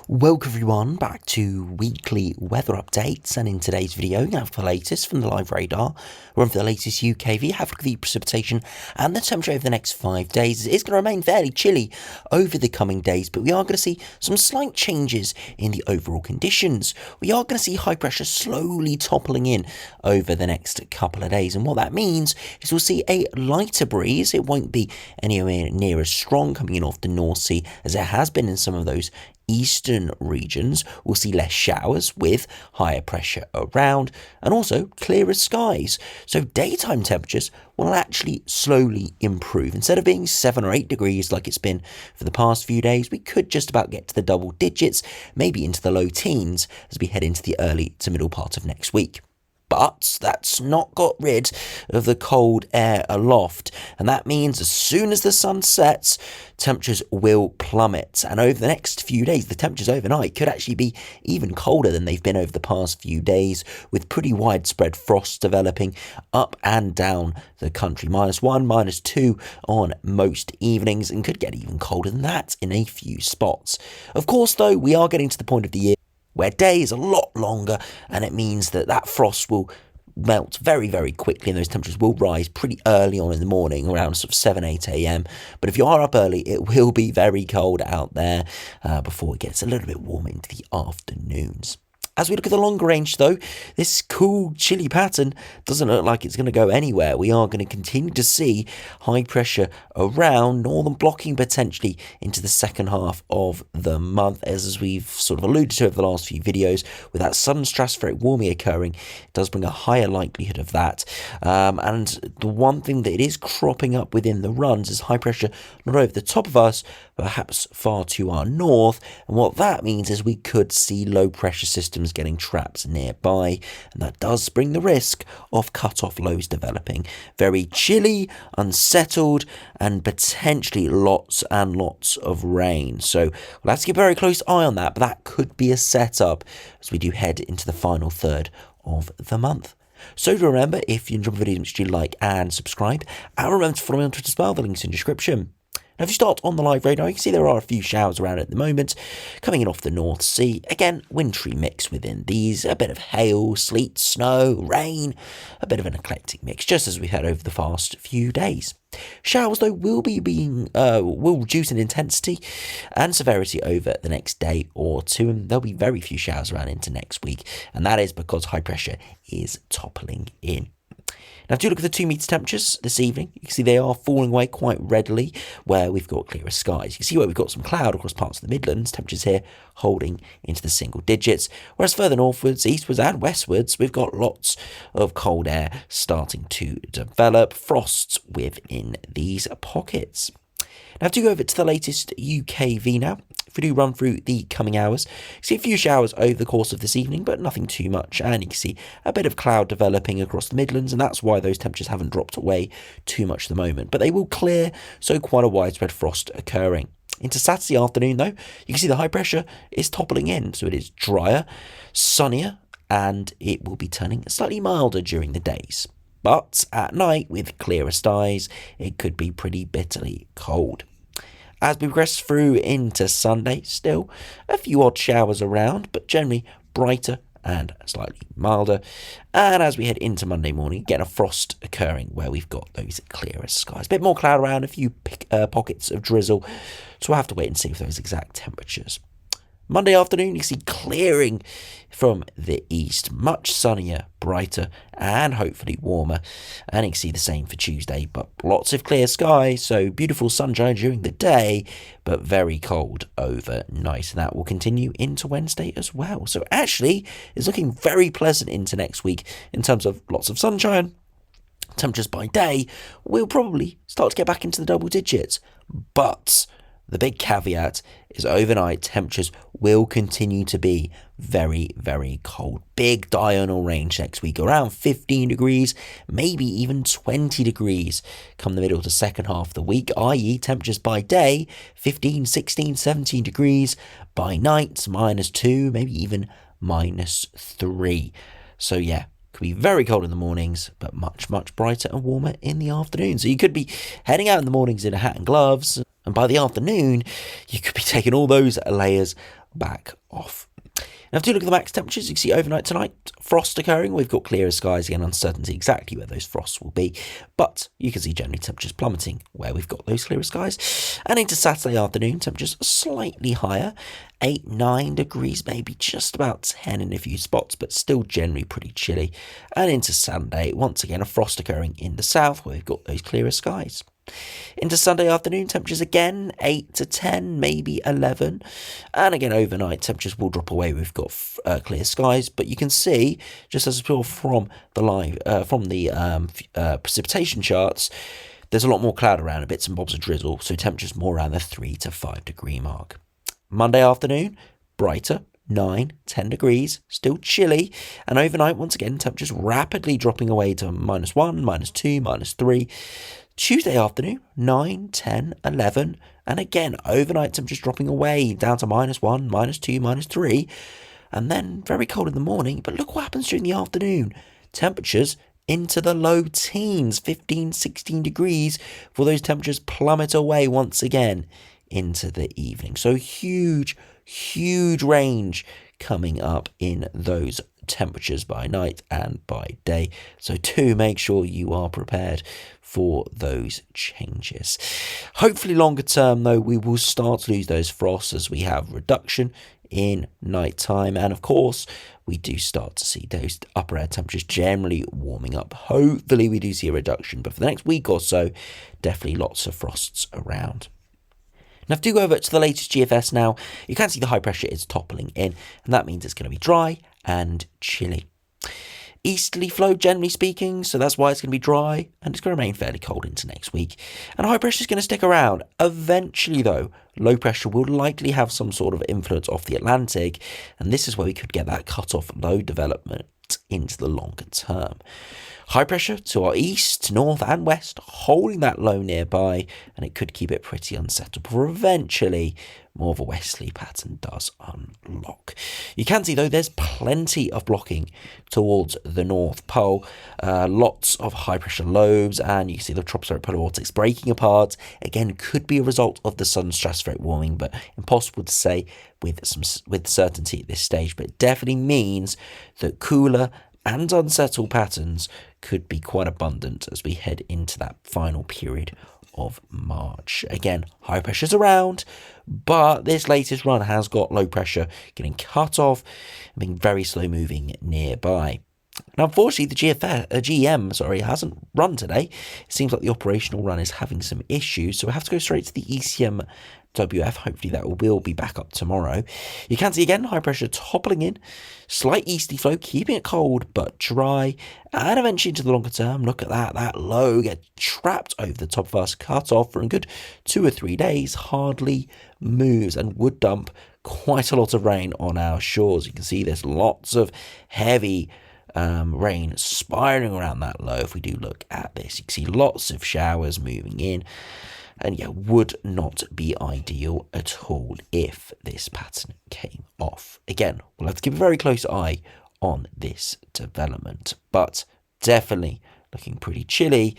Welcome everyone back to weekly weather updates, and in today's video we have the latest from the live radar. We're on for the latest UKV, have a look at the precipitation and the temperature over the next 5 days. It's going to remain fairly chilly over the coming days, but we are going to see some slight changes in the overall conditions. We are going to see high pressure slowly toppling in over the next couple of days, and what that means is we'll see a lighter breeze. It won't be anywhere near as strong coming in off the North Sea as it has been in some of those eastern regions. We'll see less showers with higher pressure around and also clearer skies. So daytime temperatures will actually slowly improve. Instead of being 7 or 8 degrees like it's been for the past few days, we could just about get to the double digits, maybe into the low teens as we head into the early to middle part of next week. But that's not got rid of the cold air aloft, and that means as soon as the sun sets, temperatures will plummet. And over the next few days, the temperatures overnight could actually be even colder than they've been over the past few days, with pretty widespread frost developing up and down the country. -1, -2 on most evenings, and could get even colder than that in a few spots. Of course, though, we are getting to the point of the year where day is a lot longer, and it means that frost will melt very, very quickly, and those temperatures will rise pretty early on in the morning, around sort of 7, 8 a.m. But if you are up early, it will be very cold out there before it gets a little bit warm into the afternoons. As we look at the longer range, though, this cool, chilly pattern doesn't look like it's going to go anywhere. We are going to continue to see high pressure around, northern blocking potentially into the second half of the month, as we've sort of alluded to over the last few videos. With that sudden stratospheric warming occurring, it does bring a higher likelihood of that. And the one thing that it is cropping up within the runs is high pressure not over the top of us, perhaps far to our north. And what that means is we could see low pressure systems getting trapped nearby, and that does bring the risk of cut-off lows developing. Very chilly, unsettled, and potentially lots and lots of rain. So we'll have to keep a very close eye on that, but that could be a setup as we do head into the final third of the month. So to remember, if you enjoy the video, make sure you like and subscribe, and remember to follow me on Twitter as well, the link's in the description. Now, if you start on the live radar, you can see there are a few showers around at the moment, coming in off the North Sea. Again, wintry mix within these, a bit of hail, sleet, snow, rain, a bit of an eclectic mix, just as we had over the past few days. Showers, though, will reduce in intensity and severity over the next day or two, and there'll be very few showers around into next week, and that is because high pressure is toppling in. Now, if you look at the 2 meter temperatures this evening, you can see they are falling away quite readily where we've got clearer skies. You can see where we've got some cloud across parts of the Midlands, temperatures here holding into the single digits, whereas further northwards, eastwards and westwards, we've got lots of cold air starting to develop, frosts within these pockets. Now, to go over to the latest UKV now, if we do run through the coming hours, you see a few showers over the course of this evening, but nothing too much, and you can see a bit of cloud developing across the Midlands, and that's why those temperatures haven't dropped away too much at the moment, but they will clear, so quite a widespread frost occurring. Into Saturday afternoon, though, you can see the high pressure is toppling in, so it is drier, sunnier, and it will be turning slightly milder during the days. But at night, with clearer skies, it could be pretty bitterly cold. As we progress through into Sunday, still a few odd showers around, but generally brighter and slightly milder. And as we head into Monday morning, again a frost occurring where we've got those clearer skies. A bit more cloud around, a few pockets of drizzle, so we'll have to wait and see for those exact temperatures. Monday afternoon, you see clearing from the east, much sunnier, brighter, and hopefully warmer. And you can see the same for Tuesday, but lots of clear skies, so beautiful sunshine during the day, but very cold overnight. And that will continue into Wednesday as well. So actually, it's looking very pleasant into next week in terms of lots of sunshine. Temperatures by day will probably start to get back into the double digits, but the big caveat is overnight temperatures will continue to be very, very cold. Big diurnal range next week, around 15 degrees, maybe even 20 degrees come the middle to second half of the week, i.e. temperatures by day, 15, 16, 17 degrees, by night, -2, maybe even -3. So yeah, could be very cold in the mornings, but much, much brighter and warmer in the afternoon. So you could be heading out in the mornings in a hat and gloves, and by the afternoon, you could be taking all those layers back off. Now, if you look at the max temperatures, you can see overnight tonight, frost occurring. We've got clearer skies, again, uncertainty exactly where those frosts will be. But you can see generally temperatures plummeting where we've got those clearer skies. And into Saturday afternoon, temperatures slightly higher, 8, 9 degrees, maybe just about 10 in a few spots, but still generally pretty chilly. And into Sunday, once again, a frost occurring in the south where we've got those clearer skies. Into Sunday afternoon, temperatures again 8 to 10, maybe 11. And again, overnight, temperatures will drop away. We've got clear skies, but you can see, just as well from the precipitation charts, there's a lot more cloud around, bits and bobs of drizzle, so temperatures more around the 3 to 5 degree mark. Monday afternoon, brighter. 9, 10 degrees, still chilly, and overnight, once again, temperatures rapidly dropping away to -1, -2, -3. Tuesday afternoon, 9, 10, 11, and again, overnight temperatures dropping away down to -1, -2, -3, and then very cold in the morning, but look what happens during the afternoon. Temperatures into the low teens, 15, 16 degrees, for those temperatures plummet away once again into the evening. So huge range coming up in those temperatures by night and by day. So do make sure you are prepared for those changes. Hopefully longer term though, we will start to lose those frosts as we have reduction in night time, and of course we do start to see those upper air temperatures generally warming up. Hopefully we do see a reduction, but for the next week or so, definitely lots of frosts around. Now, if you go over to the latest GFS now, you can see the high pressure is toppling in, and that means it's going to be dry and chilly. Easterly flow, generally speaking, so that's why it's going to be dry, and it's going to remain fairly cold into next week. And high pressure is going to stick around. Eventually, though, low pressure will likely have some sort of influence off the Atlantic, and this is where we could get that cut-off low development into the longer term. High pressure to our east, north and west, holding that low nearby, and it could keep it pretty unsettled before eventually more of a westerly pattern does unlock. You can see, though, there's plenty of blocking towards the North Pole. Lots of high pressure lobes, and you can see the tropospheric polar vortex breaking apart. Again, could be a result of the sun's stratospheric warming, but impossible to say with certainty at this stage. But it definitely means that cooler and unsettled patterns could be quite abundant as we head into that final period of March. Again, high pressure's around, but this latest run has got low pressure getting cut off and being very slow moving nearby. Now, unfortunately, the GEM hasn't run today. It seems like the operational run is having some issues, so we have to go straight to the ECM WF. Hopefully that will be back up tomorrow. You can see again high pressure toppling in, slight easterly flow, keeping it cold but dry, and eventually into the longer term. Look at that low get trapped over the top of us, cut off for a good 2 or 3 days, hardly moves, and would dump quite a lot of rain on our shores. You can see there's lots of heavy rain spiraling around that low. If we do look at this, you can see lots of showers moving in, and would not be ideal at all if this pattern came off. Again, we'll have to keep a very close eye on this development, but definitely looking pretty chilly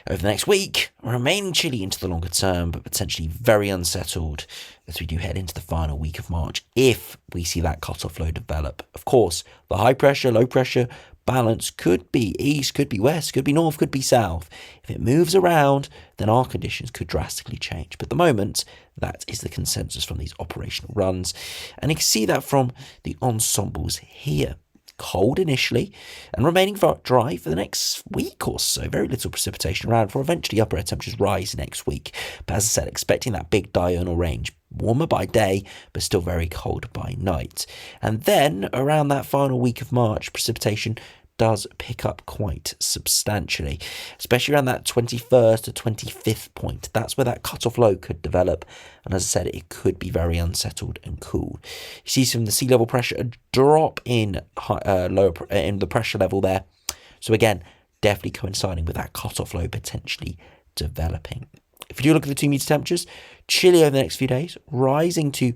over the next week, remaining chilly into the longer term, but potentially very unsettled as we do head into the final week of March if we see that cut-off low develop. Of course, the high pressure, low pressure balance could be east, could be west, could be north, could be south. If it moves around, then our conditions could drastically change. But at the moment, that is the consensus from these operational runs. And you can see that from the ensembles here. Cold initially and remaining dry for the next week or so. Very little precipitation around for eventually upper air temperatures rise next week. But as I said, expecting that big diurnal range. Warmer by day, but still very cold by night. And then around that final week of March, precipitation does pick up quite substantially, especially around that 21st to 25th point. That's where that cut-off low could develop, and as I said, it could be very unsettled and cool. You see some of the sea level pressure a drop in lower in the pressure level there, so again, definitely coinciding with that cut-off low potentially developing. If you do look at the 2 meter temperatures, chilly over the next few days, rising to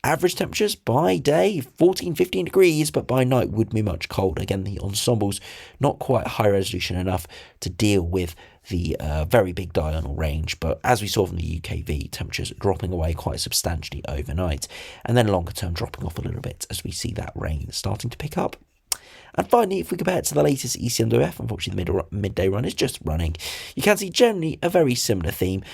Average temperatures by day 14-15 degrees, but by night would be much colder. Again, the Ensemble's not quite high resolution enough to deal with the very big diurnal range, but as we saw from the UKV, temperatures dropping away quite substantially overnight, and then longer term dropping off a little bit as we see that rain starting to pick up. And finally, if we compare it to the latest ECMWF, unfortunately the midday run is just running, you can see generally a very similar theme.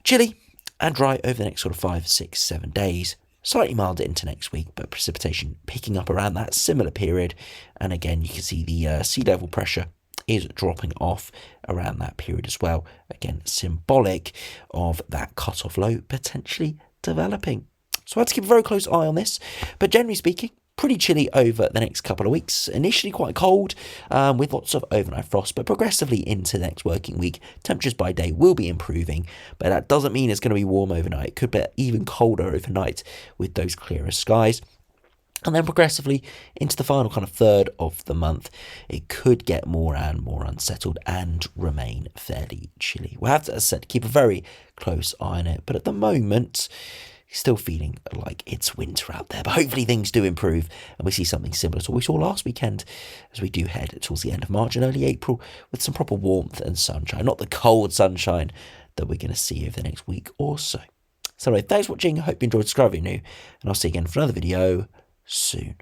Chilly and dry over the next sort of 5, 6, 7 days. Slightly milder into next week, but precipitation picking up around that similar period. And again, you can see the sea level pressure is dropping off around that period as well. Again, symbolic of that cut-off low potentially developing. So I had to keep a very close eye on this. But generally speaking, pretty chilly over the next couple of weeks. Initially quite cold with lots of overnight frost, but progressively into the next working week, temperatures by day will be improving, but that doesn't mean it's going to be warm overnight. It could be even colder overnight with those clearer skies. And then progressively into the final kind of third of the month, it could get more and more unsettled and remain fairly chilly. We'll have to, as I said, keep a very close eye on it, but at the moment, still feeling like it's winter out there, but hopefully things do improve and we see something similar to what we saw last weekend as we do head towards the end of March and early April with some proper warmth and sunshine, not the cold sunshine that we're going to see over the next week or so. So anyway, thanks for watching. I hope you enjoyed. Subscribe if you're new, and I'll see you again for another video soon.